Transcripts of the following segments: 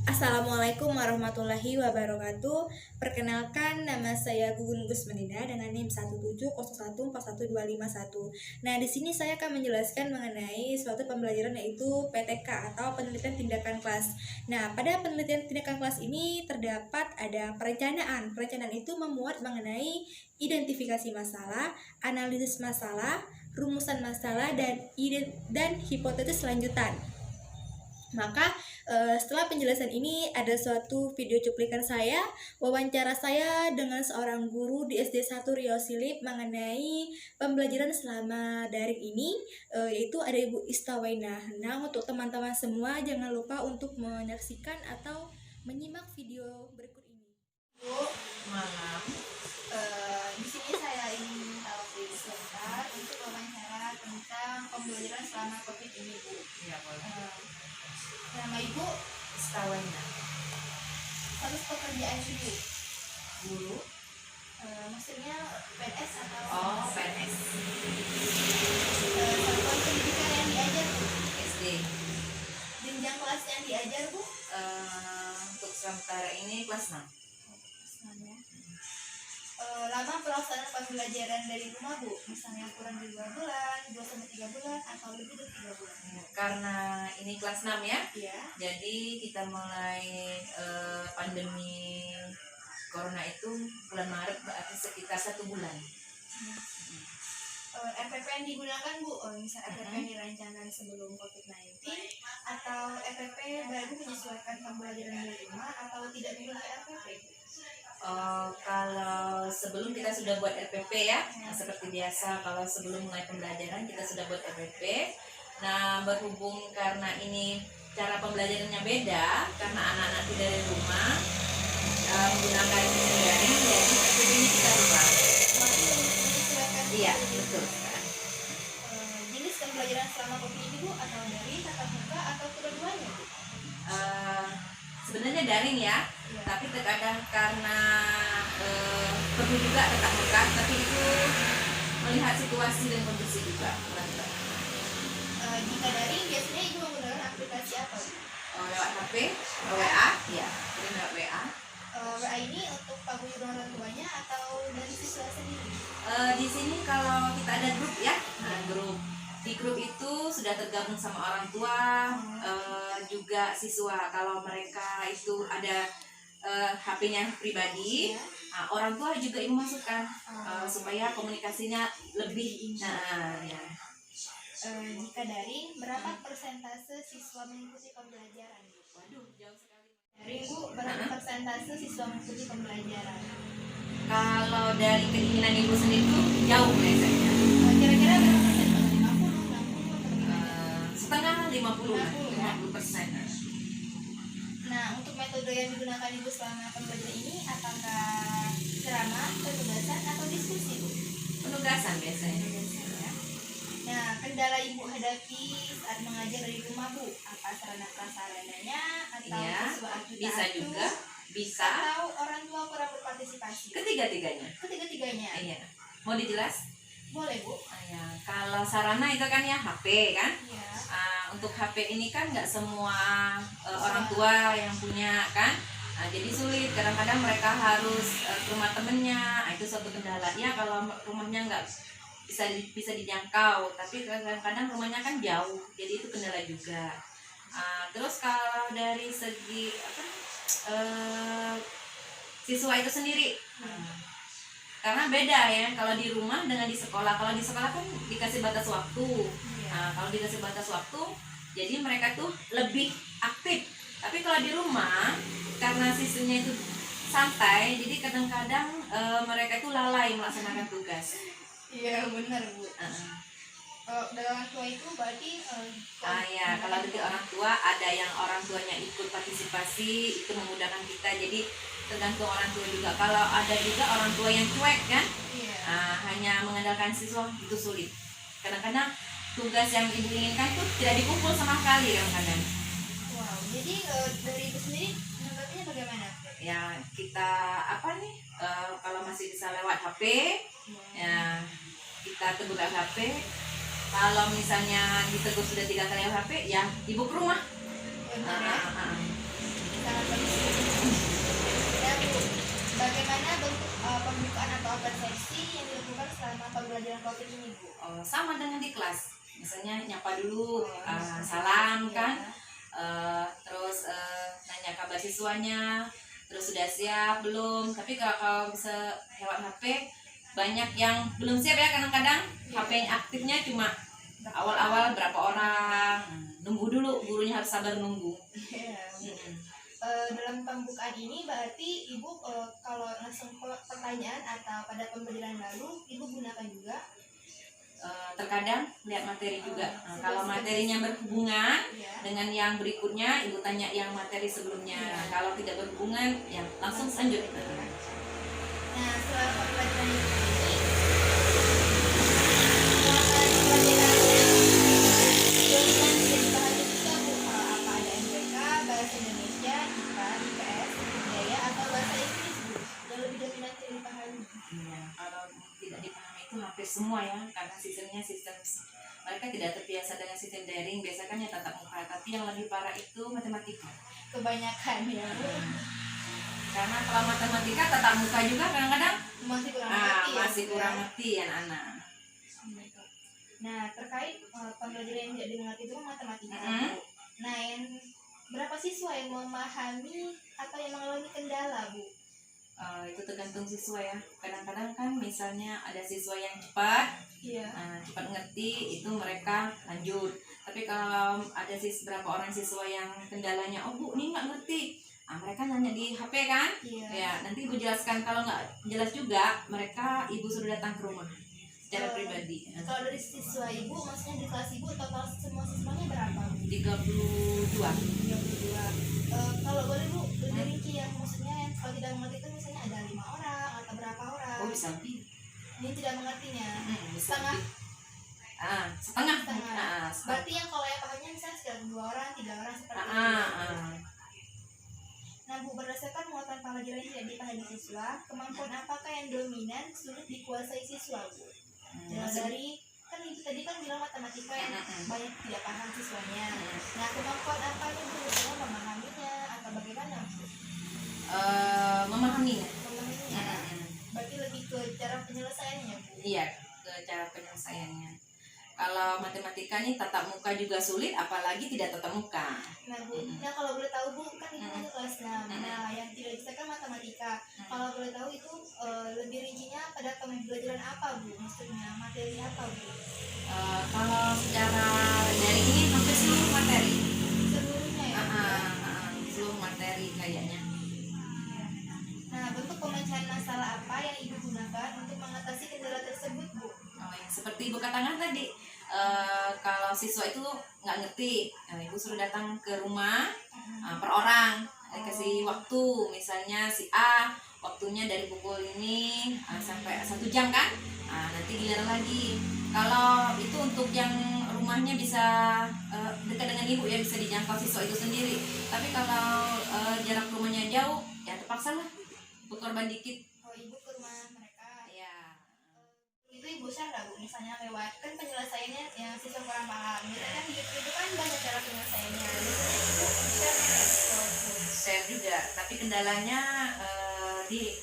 Assalamualaikum warahmatullahi wabarakatuh. Perkenalkan, nama saya Gugun Gusmenida dengan NIM 170141251. Nah, di sini saya akan menjelaskan mengenai suatu pembelajaran yaitu PTK atau penelitian tindakan kelas. Nah, pada penelitian tindakan kelas ini terdapat ada perencanaan. Perencanaan itu memuat mengenai identifikasi masalah, analisis masalah, rumusan masalah dan hipotesis lanjutan. Maka setelah penjelasan ini ada suatu video cuplikan saya, wawancara saya dengan seorang guru di SD 1 Riau Silip mengenai pembelajaran selama daring ini, yaitu ada Ibu Istawaina. Nah, untuk teman-teman semua jangan lupa untuk menyaksikan atau menyimak video berikut ini. Bu, Malam. di sini saya ingin minta waktu sebentar untuk wawancara tentang pembelajaran selama COVID ini, Bu. Iya, boleh. Nama Ibu Istawaina. status pekerjaan Ibu Guru. maksudnya PNS atau PNS. satuan pendidikan yang diajar Bu, SD. jenjang kelas yang diajar Bu. Untuk sementara ini kelas 6. Lama pelaksanaan pembelajaran dari rumah Bu, misalnya kurang dari 2 bulan, 2 sampai 3 bulan atau lebih dari 3 bulan. Karena ini kelas 6 ya. Iya. Jadi kita mulai pandemi corona itu bulan Maret, berarti sekitar 1 bulan. FPP yang digunakan Bu, misal FPP yang dirancangkan sebelum COVID-19 atau FPP baru menyesuaikan pembelajaran dari rumah atau tidak menggunakan FPP? Kalau sebelum kita sudah buat RPP ya, seperti biasa kalau sebelum mulai pembelajaran kita sudah buat RPP. Nah, berhubung karena ini cara pembelajarannya beda, karena anak-anak tidak dari rumah menggunakan sistem daring, jadi RPP ini kita ubah. Iya, betul. Jenis pembelajaran selama COVID ini Bu, atau dari tatap muka atau kedua-duanya Bu? Sebenarnya daring ya, Iya. tapi terkadang karena perlu juga tetap muka, tapi itu melihat situasi dan kondisi juga. Jika daring biasanya Ibu menggunakan aplikasi apa Bu? Lewat HP, WA, ya, kirim lewat WA. WA ini untuk paguyuban orang tuanya atau dari siswa sendiri? Di sini kalau kita ada grup ya, grup. Di grup itu sudah tergabung sama orang tua, juga siswa. Kalau mereka itu ada HP-nya pribadi, orang tua juga ingin masukkan supaya komunikasinya lebih. Nah, ya. Jika daring, berapa persentase siswa mengikuti pembelajaran? Waduh, jauh sekali. Daring Bu, berapa persentase siswa mengikuti pembelajaran? Kalau dari keinginan ibu sendiri tuh jauh biasanya. Kira-kira berapa persen? 50, 60 atau bagaimana? Setengah 50%. Nah, untuk metode yang digunakan Ibu selama pembelajaran ini, apakah ceramah, penugasan, atau diskusi Bu? Penugasan biasanya. Nah, kendala Ibu hadapi saat mengajar dari rumah Bu, apa sarana prasarananya atau Iya, siswa atu bisa juga, bisa. atau orang tua kurang berpartisipasi? Ketiga-tiganya. Ketiga-tiganya. Iya. Mau dijelas? Boleh Bu. Ya, kalau sarana itu kan ya HP kan. Iya. Untuk HP ini kan nggak semua orang tua yang punya kan. Jadi sulit. Kadang-kadang mereka harus ke rumah temennya. Itu suatu kendala. Ya kalau rumahnya nggak bisa dijangkau, tapi kadang-kadang rumahnya kan jauh. Jadi itu kendala juga. Terus kalau dari segi siswa itu sendiri. Karena beda ya kalau di rumah dengan di sekolah. Kalau di sekolah kan dikasih batas waktu. Kalau dikasih batas waktu, jadi mereka tuh lebih aktif. Tapi kalau di rumah, karena sistemnya itu santai, jadi kadang-kadang mereka itu lalai melaksanakan tugas. Iya benar Bu. Dari orang tua itu berarti Ya, kalau dari orang tua ada yang orang tuanya ikut partisipasi, itu memudahkan kita. Jadi tergantung orang tua juga. Kalau ada juga orang tua yang cuek kan, hanya mengandalkan siswa, itu sulit. Kadang-kadang tugas yang ibu inginkan tuh tidak dikumpul sama sekali kadang-kadang. Wow, jadi dari Ibu sendiri menanggapinya bagaimana? Ya kita kalau masih bisa lewat HP, ya kita tegur lewat HP. Kalau misalnya ditegur sudah 3 kali lewat HP, ya ibu ke rumah. Benar ya? sangat penting. Nah Bu, bagaimana bentuk pembukaan atau persepsi yang dilakukan selama pembelajaran COVID ini Bu? Sama dengan di kelas, misalnya nyapa dulu, salam kan, terus nanya kabar siswanya, terus sudah siap belum. Tapi kalau bisa lewat HP banyak yang belum siap ya, kadang-kadang HP aktifnya cuma awal-awal berapa orang, nunggu dulu, gurunya harus sabar nunggu. Dalam pembukaan ini berarti Ibu kalau langsung pertanyaan atau pada pembelajaran lalu Ibu gunakan juga? Terkadang lihat materi juga. Kalau materinya berhubungan dengan yang berikutnya, Ibu tanya yang materi sebelumnya. Kalau tidak berhubungan, ya langsung lanjut. Nah, setelah pembelajaran ini apa ada MBK, bahasa Indonesia, IPA, IPS, budaya atau bahasa Inggris Bu yang lebih dominan dipahami? Kalau tidak dipahami itu hampir semua ya, karena sistemnya mereka tidak terbiasa dengan sistem daring, biasanya kan tatap muka, tapi yang lebih parah itu matematika. Kebanyakan ya Bu. Karena kalau matematika tatap muka juga kadang-kadang Masih kurang ngerti ya, masih Bu, kurang ya? ngerti anak-anak. Nah, terkait pembelajaran yang tidak dimengerti itu kan matematika. Mm-hmm. Bu. Nah, yang berapa siswa yang memahami atau yang mengalami kendala, Bu? Itu tergantung siswa ya. Kadang-kadang kan misalnya ada siswa yang cepat, cepat ngerti, itu mereka lanjut. Tapi kalau ada berapa orang siswa yang kendalanya, oh Bu, ini nggak ngerti, mereka nanya di HP kan, ya nanti Ibu jelaskan. Kalau nggak jelas juga, mereka Ibu suruh datang ke rumah secara pribadi. Kalau dari siswa Ibu, maksudnya di kelas Ibu total semua siswanya berapa? 32. Kalau boleh Bu, lebih rinci ya, maksudnya yang kalau tidak mengerti itu misalnya ada 5 orang atau berapa orang? Oh, bisa lebih. Ini tidak mengertinya. Setengah. Setengah. Berarti yang kalau yang pahamnya misalnya sekitar 2 orang, 3 orang seperti itu. Nah Bu, berdasarkan muatan pelajaran yang tidak dipahami siswa, kemampuan apakah yang dominan sulit dikuasai siswa Bu? Dari kan Ibu tadi kan bilang matematika yang banyak tidak paham siswanya. Nah, kemampuan apa nih Bu? Misalnya memahaminya atau bagaimana Bu? Memahaminya. Berarti lebih ke cara penyelesaiannya Bu? Iya, ke cara penyelesaiannya. Kalau matematika nih tatap muka juga sulit, apalagi tidak tatap muka. Nah Bu, nah kalau boleh tahu Bu, kan Ibu masuk kelas 6. Nah, yang tidak bisa kan matematika. Kalau boleh tahu itu lebih rincinya pada pembelajaran apa Bu? Maksudnya materi apa Bu? Kalau secara dari ini hampir seluruh materi. Seluruhnya ya? Seluruh materi kayaknya. Nah, bentuk pemecahan masalah apa yang Ibu gunakan untuk mengatasi kendala tersebut Bu? Seperti Ibu katakan tadi, kalau siswa itu nggak ngerti, Ibu suruh datang ke rumah per orang, kasih waktu, misalnya si A waktunya dari pukul ini sampai 1 jam kan, nanti giliran lagi. Kalau itu untuk yang rumahnya bisa dekat dengan Ibu ya, bisa dijangkau siswa itu sendiri. Tapi kalau jarak rumahnya jauh, ya terpaksa lah berkorban dikit. Ibu ke rumah mereka. Ya. Itu Ibu share nggak Bu? Misalnya lewat kan penyelesaiannya yang siswa kurang paham. Biasanya kan itu kan banyak cara penyelesaiannya. Biasanya Ibu share juga, tapi kendalanya di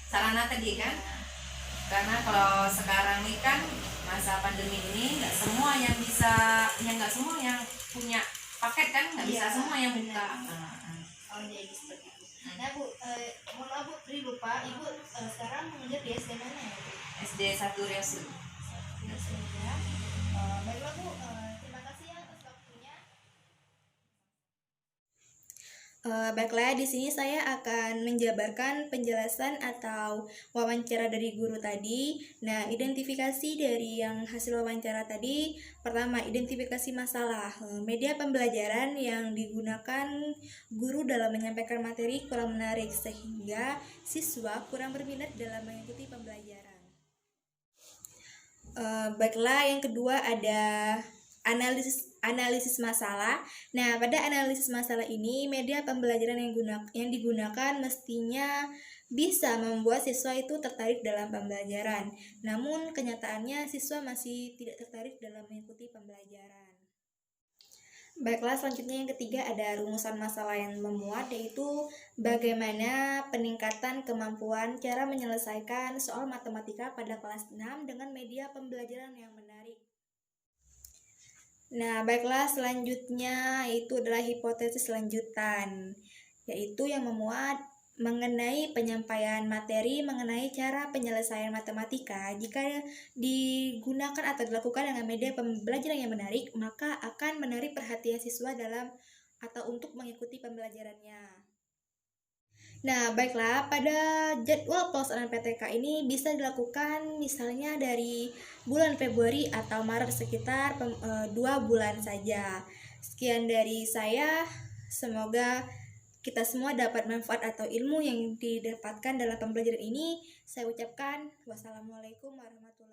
sarana tadi kan. Karena kalau sekarang ini kan masa pandemi ini nggak semua yang bisa, nggak semua yang punya paket kan, nggak bisa semua yang buka. Jadi seperti itu. Nah Bu, mohon maaf Bu, lupa, Ibu sekarang mengajar di SD mana ya Bu? SD 1 Riasul. Baiklah Bu, terima kasih ya atas waktunya. Baiklah, di sini saya akan menjabarkan penjelasan atau wawancara dari guru tadi. Nah, identifikasi dari yang hasil wawancara tadi, pertama, identifikasi masalah media pembelajaran yang digunakan guru dalam menyampaikan materi kurang menarik sehingga siswa kurang berminat dalam mengikuti pembelajaran. Baiklah, yang kedua ada analisis masalah. Nah, pada analisis masalah ini media pembelajaran yang digunakan mestinya bisa membuat siswa itu tertarik dalam pembelajaran. Namun kenyataannya siswa masih tidak tertarik dalam mengikuti pembelajaran. Baiklah, selanjutnya yang ketiga ada rumusan masalah yang memuat, yaitu bagaimana peningkatan kemampuan cara menyelesaikan soal matematika pada kelas 6 dengan media pembelajaran yang menarik. Nah, baiklah, selanjutnya itu adalah hipotesis lanjutan, yaitu yang memuat mengenai penyampaian materi mengenai cara penyelesaian matematika. Jika digunakan atau dilakukan dengan media pembelajaran yang menarik, maka akan menarik perhatian siswa dalam atau untuk mengikuti pembelajarannya. Nah, baiklah, pada jadwal pelaksanaan PTK ini bisa dilakukan misalnya dari bulan Februari atau Maret, sekitar 2 bulan saja. Sekian dari saya, semoga kita semua dapat manfaat atau ilmu yang didapatkan dalam pembelajaran ini. Saya ucapkan wassalamualaikum warahmatullahi wabarakatuh.